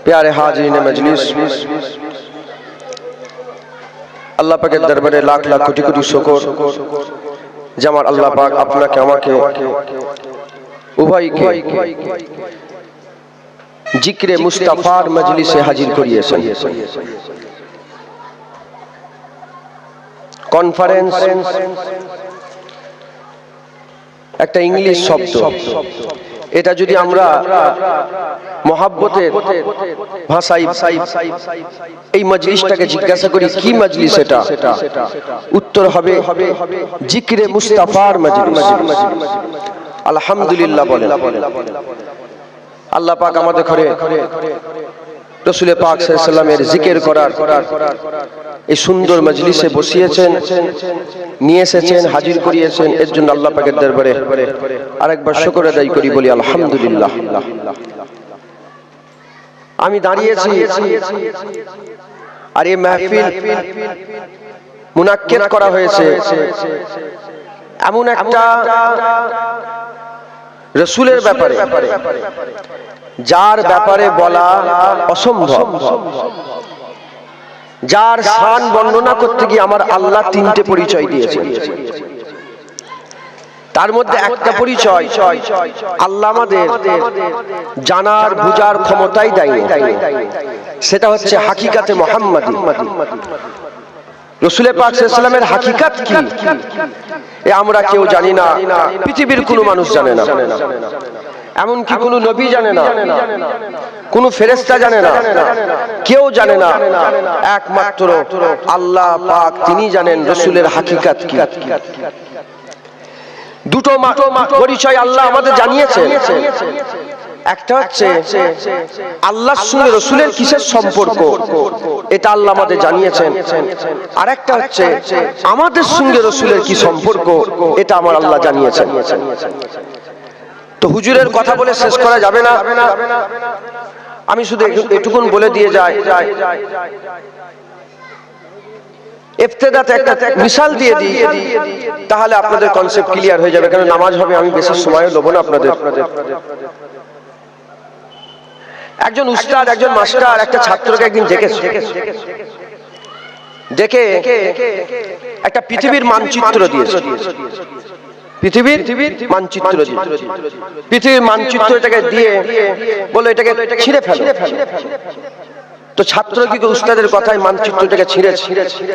प्यारे हाजिरीन मजलिस, আল্লাহ পাকের দরবারে লাখ লাখ কোটি কোটি শুকর যে আমার আল্লাহ পাক আপনাকে আমাকে উভয়কে জিক্রে মুস্তাফার মজলিসে হাজির করিয়েছেন। কনফারেন্স একটা ইংলিশ শব্দ, এটা যদি আমরা মহাব্বতের ভাষায় এই মজলিসটাকে জিজ্ঞাসা করি কি মজলিস এটা, উত্তর হবে জিক্রে মুস্তাফার মজলিস। আলহামদুলিল্লাহ বলেন। আল্লাহ পাক আমাদের ঘরে রাসূল পাক সাল্লাল্লাহু আলাইহি ওয়াসাল্লামের জিকির করার এই সুন্দর মজলিসে বসিয়েছেন, নিয়ে এসেছেন, হাজির করিয়েছেন। এর জন্য আল্লাহ পাকের দরবারে আরেকবার শুকর আদায় করি, বলি আলহামদুলিল্লাহ। আমি দাঁড়িয়েছি আর এই মাহফিল মুনাক্কেদ করা হয়েছে এমন একটা রাসূলের ব্যাপারে যার ব্যাপারে বলা অসম্ভব, যার শান বর্ণনা করতে গিয়ে আমার আল্লাহ তিনটে পরিচয় দিয়েছেন। তার মধ্যে একটা পরিচয় আল্লাহ আমাদের জানার বুঝার ক্ষমতাই দেয়নি, সেটা হচ্ছে হাকিকাতে মুহাম্মাদি। রাসূল পাক সাল্লাল্লাহু আলাইহি ওয়াসাল্লামের হাকিকাত কি এ আমরা কেউ জানি না, পৃথিবীর কোনো মানুষ জানে না, এমনকি কোনো নবী জানে না, কোন ফেরেশতা জানে না, কেউ জানে না। একমাত্র আল্লাহ পাক তিনি জানেন রাসূলের হাকিকাত কি। দুটো পরিচয় আল্লাহ আমাদের জানিয়েছেন। একটা হচ্ছে আল্লাহর সঙ্গে রাসূলের কিসের সম্পর্ক, এটা আল্লাহ আমাদের জানিয়েছেন। আর একটা হচ্ছে আমাদের সঙ্গে রাসূলের কি সম্পর্ক, এটা আমার আল্লাহ জানিয়েছেন। তো হুজুরের কথা বলে শেষ করা যাবে না, আমি শুধু এটুকুন বলে দিয়ে যাই। ইফতেদাতে একটা মিসাল দিয়ে দিই, তাহলে আপনাদের কনসেপ্ট ক্লিয়ার হয়ে যাবে। কারণ নামাজ হবে, আমি বেশি সময় নেব না আপনাদের। একজন উস্তাদ, একজন মাস্টার একটা ছাত্রকে একদিন ডেকে একটা পৃথিবীর মানচিত্র দিয়েছে। পৃথিবীর মানচিত্র দিয়ে, পৃথিবীর মানচিত্রটাকে দিয়ে বলে এটাকে ছিঁড়ে ফেলো। তো ছাত্র কি উস্তাদের কথায় মানচিত্রটাকে ছিঁড়ে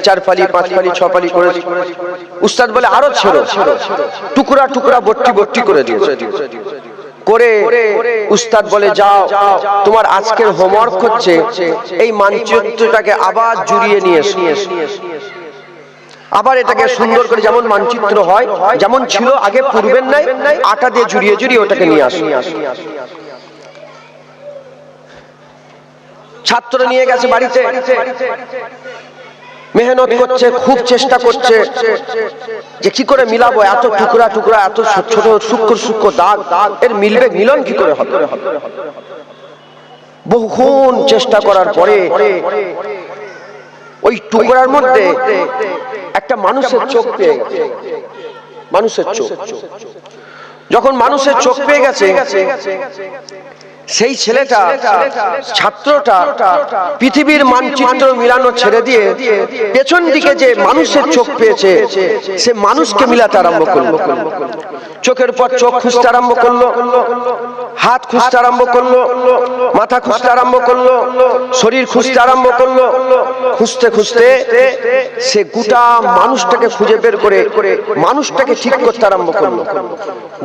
4 ফালি 5 ফালি 6 ফালি করে, উস্তাদ বলে আরো ছেড়ো, টুকরা টুকরা বট্টি বট্টি করে দিয়েছে। করে উস্তাদ বলে যাও, তোমার আজকের হোমওয়ার্ক হচ্ছে এই মানচিত্রটাকে আবার জুড়িয়ে নিয়ে এসো, আবার এটাকে সুন্দর করে যেমন মানচিত্র হয় যেমন ছিল আগে পূর্বের নাই আটা দিয়ে জুড়িয়ে জুড়িয়ে ওটাকে নিয়ে আসো। ছাত্র নিয়ে গেছে বাড়িতে, মেহনত করছে, খুব চেষ্টা করছে যে কি করে মিলাবো, এত টুকরা টুকরা, এত ছোট সূক্ষ্ম সূক্ষ্ম দাগ, এর মিলবে, মিলন কি করে হবে। বহুক্ষণ চেষ্টা করার পরে ওই টুকরার মধ্যে একটা মানুষের চোখ পেয়ে গেছে। মানুষের চোখ, যখন মানুষের চোখ পেয়ে গেছে, সেই ছেলেটা, ছাত্রটা পৃথিবীর মানচিত্র মিলানো ছেড়ে দিয়ে পেছন দিকে যে মানুষের চোখ পেয়েছে সে মানুষকে মিলাতে আরম্ভ করলো। চোখের পর চোখ খুঁজতে আরম্ভ করলো, হাত খুঁজতে আরম্ভ করলো, মাথা খুঁজতে আরম্ভ করলো, শরীর খুঁজতে আরম্ভ করলো। খুঁজতে খুঁজতে সে গোটা মানুষটাকে খুঁজে বের করে মানুষটাকে ঠিক করতে আরম্ভ করলো।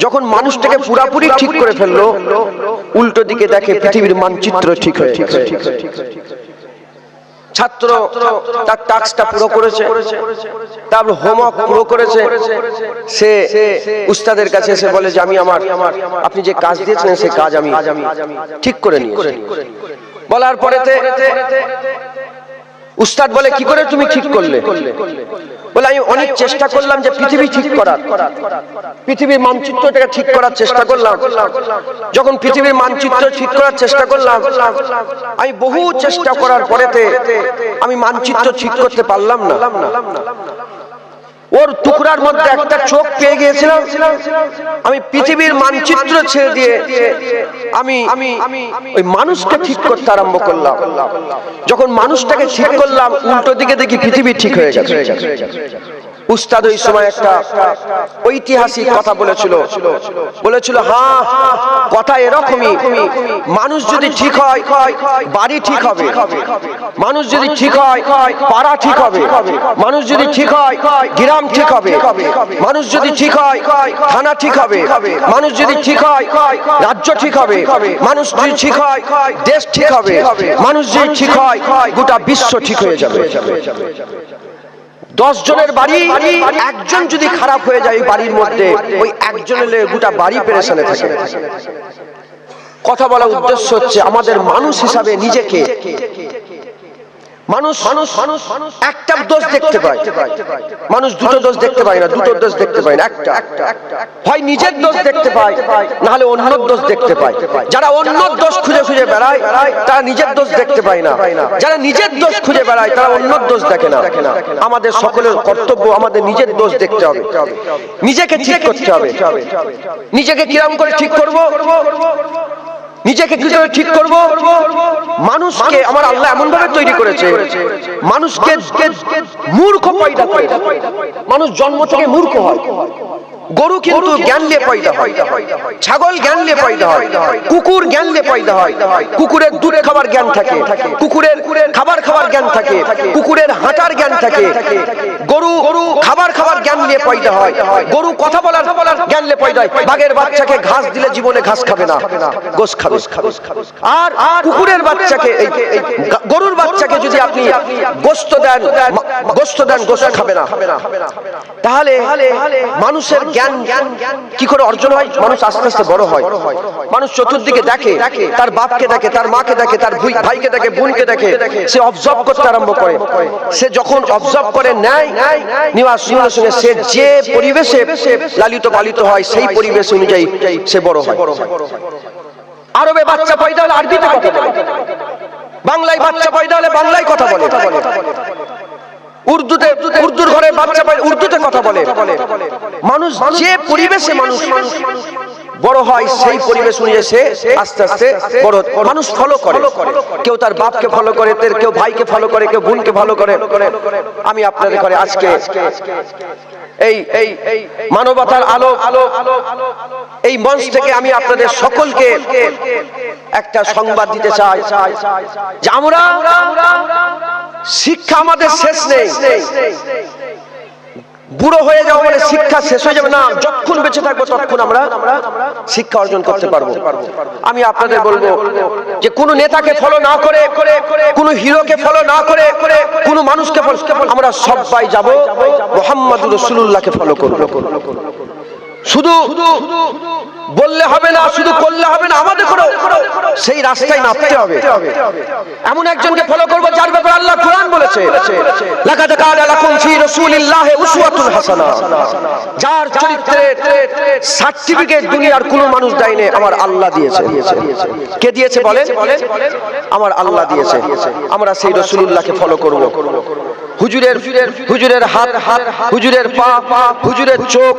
যখন মানুষটাকে পুরাপুরি ঠিক করে ফেললো, উল্টো দিকে দেখে পৃথিবীর মানচিত্র ঠিক হয়ে গেছে। ছাত্র তার টাস্কটা পুরো করেছে, তারপর হোমওয়ার্ক পুরো করেছে। সে উস্তাদের কাছে এসে বলে যে আমি আমার, আপনি যে কাজ দিয়েছেন সেই কাজ আমি ঠিক করে নিয়েছি। বলার পরেতে উস্তাদ বলে কি করে তুমি ঠিক করলে? বলে আমি অনেক চেষ্টা করলাম যে পৃথিবী ঠিক করার, পৃথিবীর মানচিত্রটাকে ঠিক করার চেষ্টা করলাম। যখন পৃথিবীর মানচিত্র ঠিক করার চেষ্টা করলাম, আমি বহু চেষ্টা করার পরেতে আমি মানচিত্র ঠিক করতে পারলাম না। ওর টুকরার মধ্যে একটা চোখ পেয়ে গিয়েছিলাম। আমি পৃথিবীর মানচিত্র ছেড়ে দিয়ে আমি ওই মানুষকে ঠিক করতে আরম্ভ করলাম। যখন মানুষটাকে ঠিক করলাম, উল্টো দিকে দেখি পৃথিবী ঠিক হয়ে গেছে। উস্তাদ ওই সময় একটা ঐতিহাসিক কথা বলেছিল হ্যাঁ, কথা এরকমই, মানুষ যদি ঠিক হয় বাড়ি ঠিক হবে, মানুষ যদি ঠিক হয় পাড়া ঠিক হবে, মানুষ যদি ঠিক হয় গ্রাম ঠিক হবে, মানুষ যদি ঠিক হয় থানা ঠিক হবে, মানুষ যদি ঠিক হয় রাজ্য ঠিক হবে, মানুষ যদি ঠিক হয় দেশ ঠিক হবে, মানুষ যদি ঠিক হয় গোটা বিশ্ব ঠিক হয়ে যাবে। 10 জনের বাড়ি, একজন যদি খারাপ হয়ে যায় বাড়ির মধ্যে, ওই একজনের গোটা বাড়ি পেরেশানে থাকে। কথা বলার উদ্দেশ্য হচ্ছে আমাদের মানুষ হিসাবে নিজেকে, মানুষ একটা দোষ দেখতে পায়, মানুষ দুটো দোষ দেখতে পায় না, দুটো দোষ দেখতে পায় না, একটা হয় নিজের দোষ দেখতে পায়, না হলে অন্যর দোষ দেখতে পায়। যারা অন্যর দোষ খুঁজে খুঁজে বেড়ায় তারা নিজের দোষ দেখতে পায় না, যারা নিজের দোষ খুঁজে বেড়ায় তারা অন্যর দোষ দেখে না। আমাদের সকলের কর্তব্য আমাদের নিজের দোষ দেখতে হবে, নিজেকে ঠিক করতে হবে। নিজেকে কিরকম করে ঠিক করব, নিজেকে কিভাবে ঠিক করব? মানুষকে আমার আল্লাহ এমন ভাবে তৈরি করেছে, মানুষকে মূর্খ পয়দা করে। মানুষ জন্ম থেকে মূর্খ হয়। গরু কিন্তু জ্ঞান নিয়ে পয়দা হয়, ছাগল জ্ঞান নিয়ে পয়দা হয়, কুকুর জ্ঞান নিয়ে পয়দা হয়। কুকুরের দুধ খাবার জ্ঞান থাকে, কুকুরের খাবার খাবার জ্ঞান থাকে, কুকুরের হাঁটার জ্ঞান থাকে। গরু খাবার খাবার জ্ঞান নিয়ে পয়দা হয়, গরু কথা বলার জ্ঞান নিয়ে পয়দা হয়। বাঘের বাচ্চাকে ঘাস দিলে জীবনে ঘাস খাবে না, গোশ খাবে। আর কুকুরের বাচ্চাকে, গরুর বাচ্চাকে যদি আপনি গোশত দেন, গোশত খাবে না। তাহলে মানুষের জ্ঞান কি করে অর্জন হয়? মানুষ আস্তে আস্তে বড় হয়, মানুষ চতুর্দিকে দেখে, তার বাপকে দেখে, তার মাকে দেখে, তার ভাইকে দেখে, বোনকে দেখে, সে অবজার্ভ করতে আরম্ভ করে। সে যখন অবজার্ভ করে নেয়, নেওয়ার সঙ্গে সঙ্গে সে যে পরিবেশে লালিত পালিত হয় সেই পরিবেশ অনুযায়ী সে বড় হয়। আরবে বাচ্চা পয়দা হলে আরবিতে কথা বলে, বাংলায় বাচ্চা পয়দা হলে বাংলায় কথা বলে, উর্দুর ঘরে বাচ্চা উর্দুতে কথা বলে। মানুষ যে পরিবেশে মানুষ বড় হয় সেই পরিবেশ অনুযায়ী সে আস্তে আস্তে বড়। মানুষ ফলো করে, কেউ তার বাপকে ফলো করে, কেউ ভাইকে ফলো করে, কেউ বোনকে ফলো করে। আমি আপনাদের ঘরে আজকে এই মানবতার আলো এই মঞ্চ থেকে আমি আপনাদের সকলকে একটা সংবাদ দিতে চাই যে আমরা শিক্ষা আমাদের শেষ নেই। বুড়ো হয়ে যাবো মানে শিক্ষা শেষ হয়ে যাবে না, যতক্ষণ বেঁচে থাকবো ততক্ষণ আমরা শিক্ষা অর্জন করতে পারবো। আমি আপনাদের বলবো যে কোনো নেতাকে ফলো না করে, কোনো হিরোকে ফলো না করে, কোনো মানুষকে ফলো, আমরা সবাই যাব মুহাম্মদুর রাসূলুল্লাহকে ফলো করব। শুধু বললে হবে না, শুধু করলে হবে না, আমাদের সেই রাস্তায় নামতে হবে। এমন একজনকে ফলো করব যার ব্যাপারে আল্লাহ কোরআন বলেছে, লাকাদ কানা লাকুম ফি রাসূলিল্লাহি উসওয়াতুন হাসানাহ, যার চরিত্রের সার্টিফিকেট দুনিয়ার কোনো মানুষ দেয়নি, আমার আল্লাহ দিয়েছে। কে দিয়েছে বলেন? আমার আল্লাহ দিয়েছে। আমরা সেই রাসূলুল্লাহকে ফলো করব। হুজুরের হাত, হুজুরের পা, হুজুরের চোখ,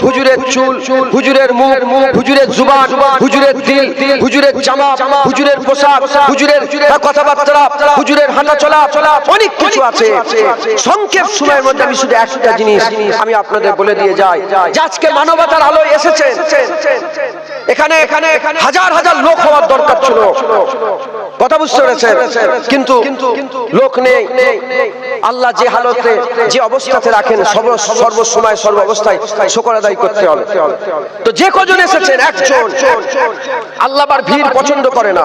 হুজুরের চুল, হুজুরের মুখ, হুজুরের জুবান, হুজুরের দিল, হুজুরের জামা, হুজুরের পোশাক, হুজুরের কথাবার্তা, হুজুরের হাঁটা চলা, অনেক কিছু আছে। সংক্ষেপ সময়ের মধ্যে আমি শুধু একটা জিনিস আমি আপনাদের বলে দিয়ে যাই যে আজকে মানবতার আলো এসেছে, এখানে হাজার হাজার লোক হওয়ার দরকার ছিল, কথা বুঝতে পেরেছেন? কিন্তু লোক নেই। আল্লাহ যে হালতে, যে অবস্থাতে রাখেন, সর্বসময় সর্ব অবস্থায় শুকর আদায় করতে হবে। তো যে কজন এসেছেন, একজন আল্লাহ বার ভিড় পছন্দ করে না,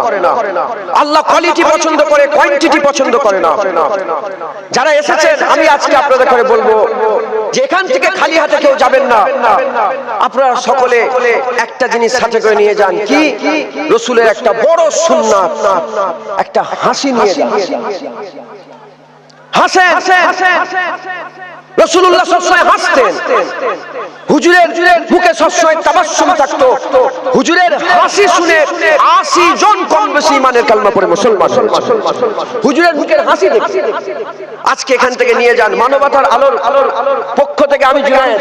আল্লাহ কোয়ালিটি পছন্দ করে, কোয়ান্টিটি পছন্দ করে না। যারা এসেছেন আমি আজকে আপনাদের করে বলবো যে এখান থেকে খালি হাতে কেউ যাবেন না। আপনারা সকলে একটা জিনিস সাথে করে নিয়ে যান, কি? রাসূলের একটা বড় সুন্নাত, একটা হাসি নিয়ে যান। হাসেন, রাসূলুল্লাহ সবসময় হাসতেন, হুজুরের মুখে সবসময় তাবাসসুম থাকতো। হুজুরের হাসি শুনে 80 জন কম বেশি ইমানের কালমা পড়ে মুসলমান হয়েছে, হুজুরের মুখের হাসি দেখে। আজকে এখান থেকে নিয়ে যান, মানবতার আলোর পক্ষ থেকে থেকে আমি জুনায়েদ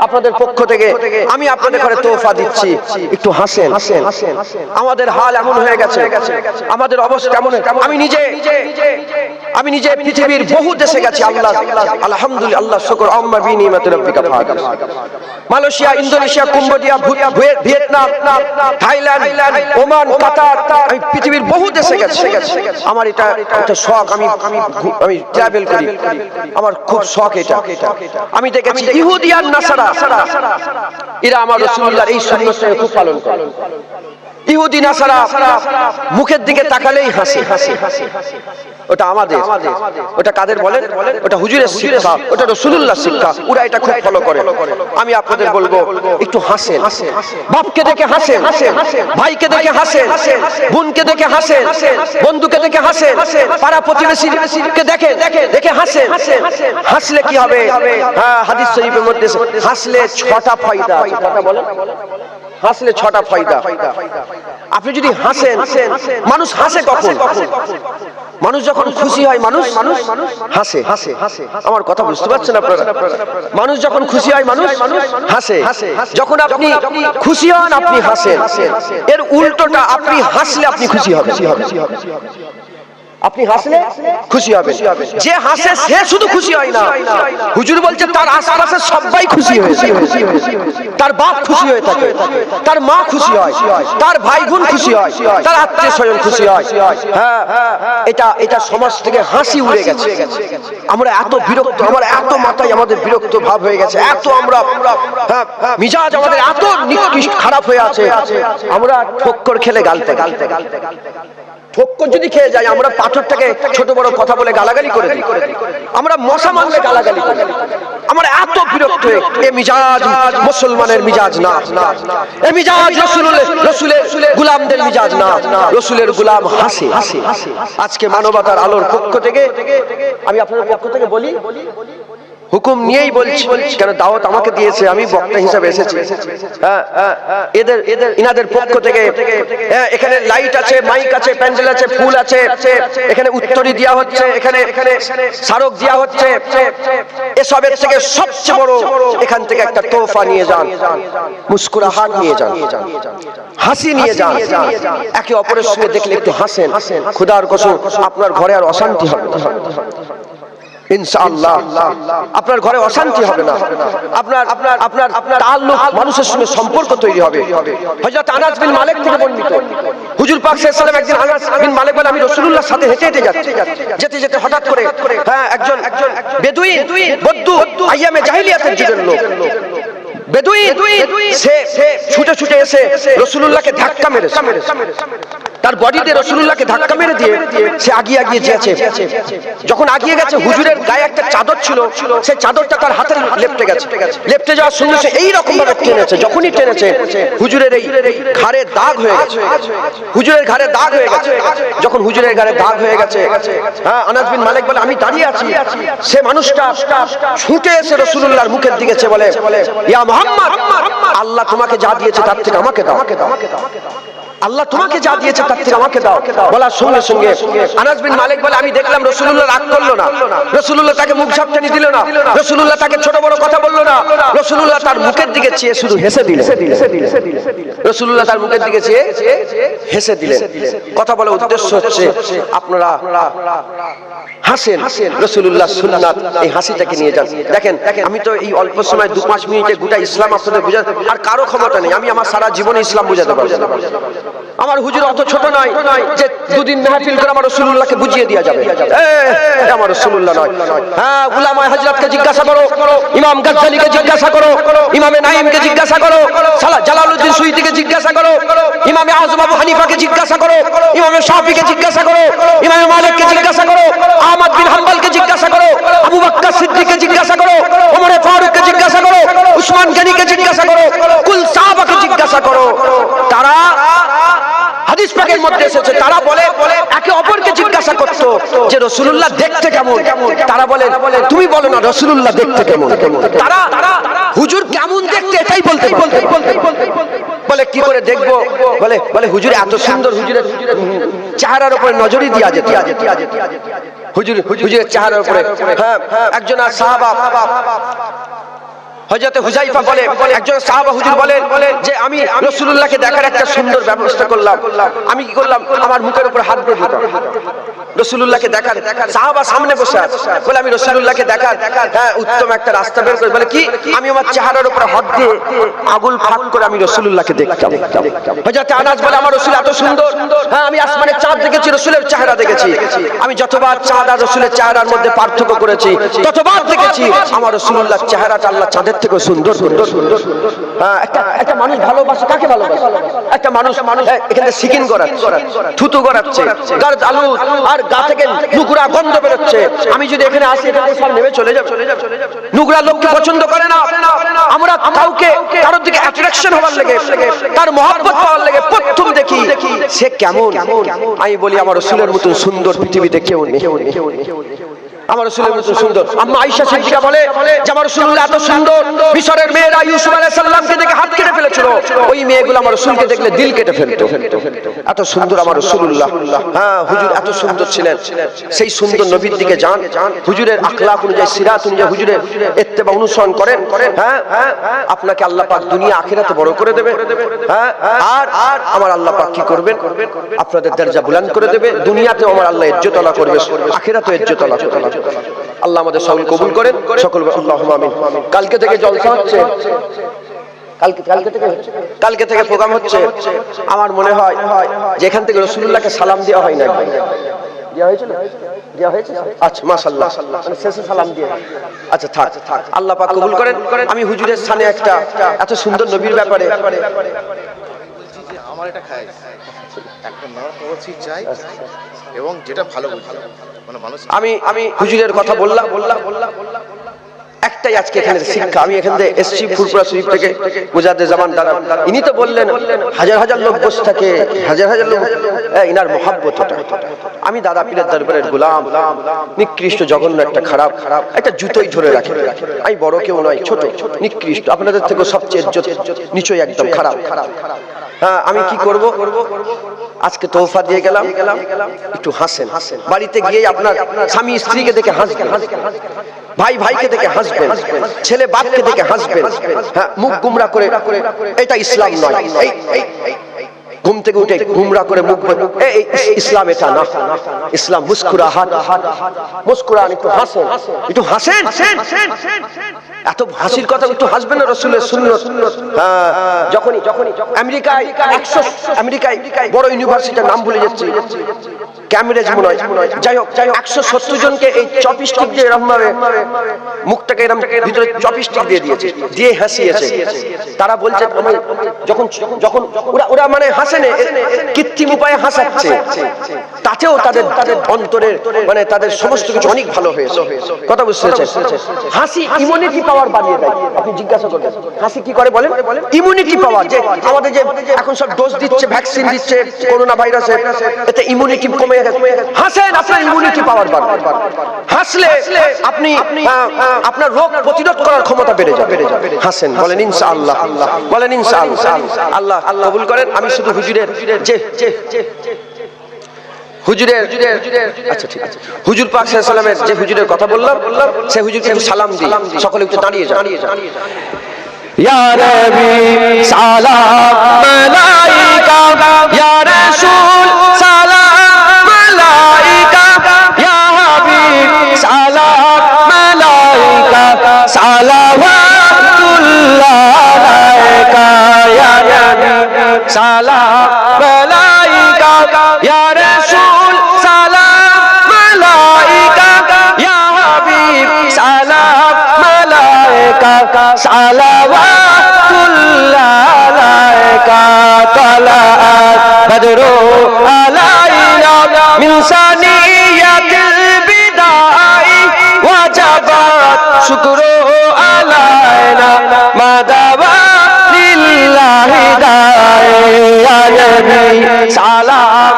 আপনাদের পক্ষ থেকে আমি আপনাদের ঘরে তোফা দিচ্ছি, একটু হাসেন। আমাদের হাল এমন হয়ে গেছে, আমাদের অবস্থা এমন, আমি নিজে পৃথিবীর বহু দেশে গেছি, আল্লাহ আলহামদুলিল্লাহ, আল্লাহ শুকর, আম্মা বি নিমাতি রাব্বিকা ফাহাদিস। Malaysia, Indonesia, Cambodia, Vietnam, Thailand, Oman, Qatar, আমি পৃথিবীর বহু দেশে গেছি। আমার এটা একটা শখ, আমি ট্রাভেল করি, আমার খুব শখ এটা। আমি দেখেছি ইহুদি আর নাসারা, এরা আমার রাসূলুল্লাহর এই সুন্নাতকে খুব পালন করে। ইহুদি নাসারা মুখের দিকে তাকালেই হাসি, ওটা আমাদের, ওটা কাদের বলেন? ওটা হুজুরের শিক্ষা, ওটা রাসূলুল্লাহর শিক্ষা, ওরা এটা খুব ফলো করে। আমি আপনাদের বলবো একটু হাসেন, বাপকে দেখে হাসেন, ভাইকে দেখে হাসেন, বোনকে দেখে হাসেন, বন্ধুকে দেখে হাসেন, পাড়া প্রতিবেশীকে দেখে হাসেন। হাসলে কি হবে? হ্যাঁ, হাদিস শরীফের মধ্যে হাসলে 6টা ফায়দা আছে। কথা বলেন, হাসলে 6টা ফায়দা। আপনি যদি হাসেন, মানুষ হাসে কখন? মানুষ যখন খুশি হয়, মানুষ হাসে। আমার কথা বুঝতে পারছেন আপনারা? মানুষ যখন খুশি হয়, মানুষ হাসে। যখন আপনি খুশি হন, আপনি হাসেন। এর উল্টোটা, আপনি হাসলে আপনি খুশি হবেন। আপনি হাসলে খুশি হবে। যে হাসে সে শুধু খুশি হয় না, হুজুর বলছে তার আশপাশে সবাই খুশি হয়েছে। তার বাপ খুশি হয়ে থাকে, তার মা খুশি হয়, তার ভাই বোন খুশি হয়, তার আত্মীয় স্বজন খুশি হয়। হ্যাঁ, এটা সমাজ থেকে হাসি উড়ে গেছে। আমরা এত বিরক্ত, আমার এত মাথায় আমাদের বিরক্ত ভাব হয়ে গেছে, এত আমরা মিজাজ আমাদের এত নিকৃষ্ট খারাপ হয়ে আছে। আমরা ঠক্কর খেলে গালতে, ঠক্কর যদি খেয়ে যাই, আমরা পাথরটাকে ছোট বড় কথা বলে গালাগালি করে দিই, আমরা মশা মারলে গালাগালি করি। আমরা এত বিরক্ত, এ মিজাজ মুসলমানের মিজাজ না, এ মিজাজ রাসূলের গোলামদের মিজাজ না। রাসূলের গোলাম হাসে। আজকে মানবতার আলোর পক্ষ থেকে আমি আপনাদের পক্ষ থেকে বলি, হুকুম নিয়েই বলছি, কেন দাওয়াত আমাকে দিয়েছে, আমি বক্তা হিসেবে এসেছি। এনাদের পক্ষ থেকে এখানে লাইট আছে, মাইক আছে, প্যান্ডেল আছে, ফুল আছে, এখানে উত্তরী দেওয়া হচ্ছে, এখানে স্মারক দেওয়া হচ্ছে। এসবের থেকে সবচেয়ে বড়, এখান থেকে একটা তোফা নিয়ে যান, মুস্কুরাহাত নিয়ে যান, হাসি নিয়ে যান। একে অপরের সঙ্গে দেখলে একটু হাসেন, খোদার কসম আপনার ঘরে আর অশান্তি হবে না। ইনশাআল্লাহ আপনার ঘরে অশান্তি হবে না, আপনার তাআল্লুক, মানুষের সঙ্গে সম্পর্ক তৈরি হবে। হযরত আনাস বিন মালিক থেকে বর্ণিত, হুজুর পাক সাল্লাল্লাহু আলাইহি ওয়াসাল্লাম একদিন আনাস বিন মালিক বলে, আমি রাসূলুল্লাহর সাথে হেঁটে যাচ্ছি, যেতে হঠাৎ করে একজন বেদুইন, বদ্দু, আইয়ামে জাহিলিয়াতের যুগের লোক, বেদুইন, সে ছুটে এসে রাসূলুল্লাহকে ধাক্কা মেরেছে, তার বডিতে রাসূলুল্লাহকে ধাক্কা মেরে দিয়ে সে আগিয়ে গিয়েছে। যখন আগিয়ে গেছে, হুজুরের গায়ে একটা চাদর ছিল, সেই চাদরটা তার হাতে লেপ্টে যাওয়ার সঙ্গে সে এইরকম ভাবে টেনেছে। যখনই টেনেছে, হুজুরের এই ঘাড়ে দাগ হয়ে গেছে, হুজুরের ঘাড়ে দাগ হয়ে গেছে। যখন হুজুরের ঘাড়ে দাগ হয়ে গেছে, আনাস বিন মালিক বলে, আমি দাঁড়িয়ে আছি, সে মানুষটা ছুটে এসে রাসূলুল্লাহর মুখের দিকে বলে, ইয়া মুহাম্মদ, আল্লাহ তোমাকে যা দিয়েছে তার থেকে আমাকে দাও, আল্লাহ তোমাকে যা দিয়েছে তার থেকে আমাকে দাও। বলার সঙ্গে সঙ্গে আনাস বিন মালিক বলে, আমি দেখলাম রাসূলুল্লাহ রাগ করলো না, রাসূলুল্লাহ তাকে মুখ ঝাপটানি দিল না, রাসূলুল্লাহ তাকে ছোট বড় কথা বললো না, রাসূলুল্লাহ তার মুখের দিকে চেয়ে শুধু হেসে দিলেন। রাসূলুল্লাহ তার মুখের দিকে চেয়ে হেসে দিলেন। কথা বলার উদ্দেশ্য হচ্ছে আপনারা হাসেন, রাসূলুল্লাহর সুন্নাত, এই হাসিটাকে নিয়ে যান। দেখেন, আমি তো এই অল্প সময় 2-5 মিনিটে গোটা ইসলাম আপনাদের বোঝাতে, আর কারো ক্ষমতা নেই, আমি আমার সারা জীবনে ইসলাম বোঝাতে পারবো। আমার হুজুর অত ছোট নয় যে 2 দিন মেহফিল করে আমার রাসূলুল্লাহকে বুঝিয়ে দেওয়া যাবে, আমার রাসূলুল্লাহ নয়। হ্যাঁ, উলামায়ে হযরতকে জিজ্ঞাসা করো, ইমাম গাজ্জালিকে জিজ্ঞাসা করো, ইমামে নাঈমকে জিজ্ঞাসা করো, জালালউদ্দিন সুয়ুতিকে জিজ্ঞাসা করো, ইমামে আযম আবু হানিফাকে জিজ্ঞাসা করো, ইমামে শাফিকে জিজ্ঞাসা করো, ইমামে মালিককে জিজ্ঞাসা করো, আহমদ বিন হাম্বলকে জিজ্ঞাসা করো, আবু বকর সিদ্দিককে জিজ্ঞাসা করো, ওমর ফারুককে জিজ্ঞাসা করো, উসমান গনিকে জিজ্ঞাসা করো, কুল সাহাবাকে জিজ্ঞাসা করো। তারা হাদিস পাকের মধ্যে এসেছে, তারা বলে একে অপরকে জিজ্ঞাসা করতো যে রাসূলুল্লাহ দেখতে কেমন। তারা বলে, তুমি বলো না রাসূলুল্লাহ দেখতে কেমন। তারা হুজুর কেমন দেখতে এটাই বলতে বলে, কি করে দেখবো? বলে হুজুর এত সুন্দর, হুজুরের চেহারার উপরে নজরই দিয়া যেত, হুজুরের চেহারার উপরে। হ্যাঁ, একজন সাহাবা হযরতে হুযায়ফা বলে, একজন সাহাবা হুজুর বলেন যে আমি রাসূলুল্লাহকে দেখার একটা সুন্দর ব্যবস্থা করলাম। আমি কি করলাম, আমার মুখের উপর হাত দিয়ে দিতাম রাসূলুল্লাহকে দেখার। সাহাবা সামনে বসে আছে, বলে আমি রাসূলুল্লাহকে দেখার উত্তম একটা রাস্তা বের করে, বলে কি, আমি আমার চেহারার উপর হাত দিয়ে আগুল ফাঁক করে আমি রাসূলুল্লাহকে দেখতাম। হযরতে আনাস বলে আমার রাসূল এত সুন্দর, আমি আসমানের চাঁদ দেখেছি, রাসূলের চেহারা দেখেছি। আমি যতবার চাঁদ আর রাসূলের চেহারার মধ্যে পার্থক্য করেছি, ততবার দেখেছি আমার রাসূলুল্লাহর চেহারাটা আল্লাহ চাঁদের থেকে সুন্দর। একটা মানুষ ভালোবাসে, কাকে ভালোবাসে? একটা মানুষ এখানে সিকিন করাচ্ছে, থুতু করাচ্ছে, গার আলু আর গা থেকে নোংরা গন্ধ বেরোচ্ছে, আমি যদি এখানে আসি এখানে সব নেমে চলে যাবে। নোংরা লোককে পছন্দ করে না আমরা। কাউকে কারোর দিকে অ্যাট্রাকশন হওয়ার লাগে, তার মহব্বত পাওয়ার লাগে প্রথম দেখি সে কেমন। আমি বলি আমার রাসূলের মতো সুন্দর পৃথিবীতে কেউ নেই, আমার রাসূলের মতো সুন্দর। আম্মা আয়েশা সিদ্দিকা বলে যে আমার রাসূলুল্লাহ এত সুন্দর, মিশরের মেয়েরা ইউসুফ আলাইহিস সালামকে দেখে হাত কেটে ফেলেছিল, ওই মেয়েগুলো আমার রাসূলকে দেখলে দিল কেটে ফেলতো। এত সুন্দর আমার রাসূলুল্লাহ। হুজুর এত সুন্দর ছিলেন। সেই সুন্দর নবীর দিকে যান, হুজুরের আখলাক অনুযায়ী, সিরাত অনুযায়ী হুজুরের ইত্তেবা অনুসরণ করেন, আপনাকে আল্লাহ পাক দুনিয়া আখিরাতে বড় করে দেবে। আর আমার আল্লাহ পাক কি করবেন, আপনাদের দরজা বুলন্দ করে দেবে। দুনিয়াতে আমার আল্লাহ ইজ্জত আলা করবে, আখিরাতে ইজ্জত আলা করবে। আল্লাহ আমাদের সকল কবুল করেন, সকল আল্লাহুম্মা আমিন। কালকে থেকে জলসা হচ্ছে, কালকে থেকে প্রোগ্রাম হচ্ছে। আমার মনে হয় যে এখান থেকে রাসূলুল্লাহকে সালাম দেওয়া হয় না, দেওয়া হয়েছিল, দেওয়া হয়েছে। আচ্ছা মাশাআল্লাহ, মানে শেষে সালাম দিয়ে। আচ্ছা থাক, আল্লাহ পাক কবুল করেন। আমি হুজুরের সামনে একটা এত সুন্দর নবীর ব্যাপারে আমার এটা খাই একটা নরম কবচি চাই এবং যেটা ভালো বুঝি, মানে মানুষ। আমি হুজুরের কথা বললাম, একটাই আজকে এখানে শিক্ষা। আমি এখান থেকে এসছি ফুরফুরা শরীফ থেকে, মুজাদ্দেদ জামান দাদা, ইনি তো বললেন হাজার হাজার লোক বসে থাকে, হাজার হাজার লোক, ইনার মহব্বত। আমি দাদা পীরের দরবারের গোলাম, নিকৃষ্ট, জঘন্য, একটা খারাপ একটা জুতোই ধরে রাখে। আমি বড় কেউ নয়, ছোট, নিকৃষ্ট, আপনাদের থেকে সবচেয়ে নিচই, একদম খারাপ। আমি কি করব, আজকে তোহফা দিয়ে গেলাম, একটু হাসেন। বাড়িতে গিয়ে আপনার স্বামী স্ত্রীকে দেখে হাসবেন, ভাই ভাইকে দেখে হাসবেন, ছেলে বাপকে দেখে হাসবেন। মুখ গুমরা করে, এটা ইসলাম নয়। ঘুম থেকে উঠে গুমরা করে মুখ, ইসলাম এটা না। ইসলাম মুস্কুরাহাত, মুস্কুরান, একটু হাসেন, একটু হাসেন। এত হাসির কথা, একটু হাসবেন না, রাসূলের সুন্নাত। যখনই আমেরিকায় বড় ইউনিভার্সিটির নাম ভুলে যাচ্ছি, ক্যামব্রিজ মনে হয়, যাই হোক 170 জনকে এই চপিস্টিক দিয়ে এরকম ভাবে মুখটাকে এরকম ভিতরে চপিস্টিক দিয়ে দিয়েছে, দিয়ে হাসিয়েছে। তারা বলছে যখন ওরা মানে হাসে না, কৃত্রিম উপায়ে হাসাচ্ছে, তাতেও তাদের অন্তরের মানে তাদের সমস্ত কিছু অনেক ভালো হয়েছে। কথা বুঝতে পেরেছেন? হাসি ইমিউনিটি পাওয়ার বাড়িয়ে দেয়। আপনি জিজ্ঞাসা করবেন হাসি কি করে, বলেন ইমিউনিটি পাওয়ার। যে আমাদের যে এখন সব ডোজ দিচ্ছে, ভ্যাকসিন দিচ্ছে করোনা ভাইরাসের, এতে ইমিউনিটি কমে গেছে। হাসেন, আপনার ইমিউনিটি পাওয়ার বাড়বে। হাসলে আপনি আপনার রোগ প্রতিরোধ করার ক্ষমতা বেড়ে যাবে। হাসেন, বলেন ইনশাআল্লাহ, বলেন ইনশাআল্লাহ। আল্লাহ কবুল করেন। আমি শুধু হুজুরের আচ্ছা ঠিক আছে, হুজুর পাক সাল্লাল্লাহু আলাইহি ওয়াসাল্লামের যে হুজুরের কথা বললাম, সেই হুজুরকে একটু সালাম দিই। সকলে একটু দাঁড়িয়ে যান। ইয়া রাবি সালাম মালাইকা, ইয়া রাসূল সালাম মালাইকা, ইয়া হাবিব সালাম মালাইকা, সালাওয়াতুল্লাহ আলাইকা, ইয়া নবী সালাম মালাইকা, ইয়া রাসূল সালাম মালাইকা, ইয়া হাবিব সালাম মালাইকা, সালাওয়াতুল্লাহ আলাইকা, তালাআত বদরু আলাইনা মিন সানিয়াতিল বিদাই, ওয়াজাবাত শুকরু আলাইনা মাদাবা লিল্লাহি দাই, ইয়া নবী সালাম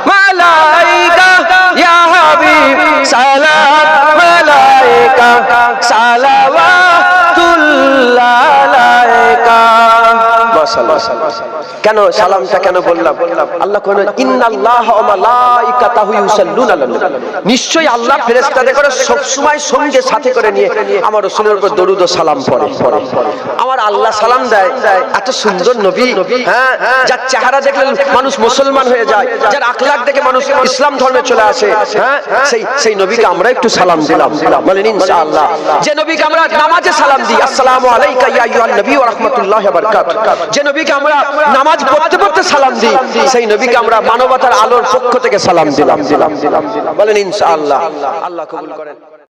মালাইকা, ইয়া হাবিব সালাম মালাইকা, সালাওয়াতুল্লাহ আলাইকা। কেন সালামটা কেন বললাম? আল্লাহ কোন ইন্নাল্লাহা ওয়া মালাইকাতাহু ইউসাল্লুনা আলান নবী, নিশ্চয়ই আল্লাহ ফেরেশতাদের করে সব সময় সঙ্গে সাথে করে নিয়ে আমার রাসূলের উপর দরুদ ও সালাম পড়ে। আমার আল্লাহ সালাম দেয়, এত সুন্দর নবী, হ্যাঁ, যার চেহারা দেখলে মানুষ মুসলমান হয়ে যায়, যার আখলাক দেখে মানুষ ইসলাম ধর্মে চলে আসে, হ্যাঁ, সেই নবীকে আমরা একটু সালাম দিলাম, বলেন ইনশাআল্লাহ। যে নবীকে আমরা নামাজে সালাম দিই, আসসালামু আলাইকা ইয়া আইয়ুহান নবী ওয়া রাহমাতুল্লাহি ওয়া বারাকাতুহু, যে নবীকে আমরা নামাজ পড়তে পড়তে সালাম দিই, সেই নবীকে আমরা মানবতার আলোর পক্ষ থেকে সালাম দিলাম, বলেন ইনশাআল্লাহ। আল্লাহ কবুল করেন।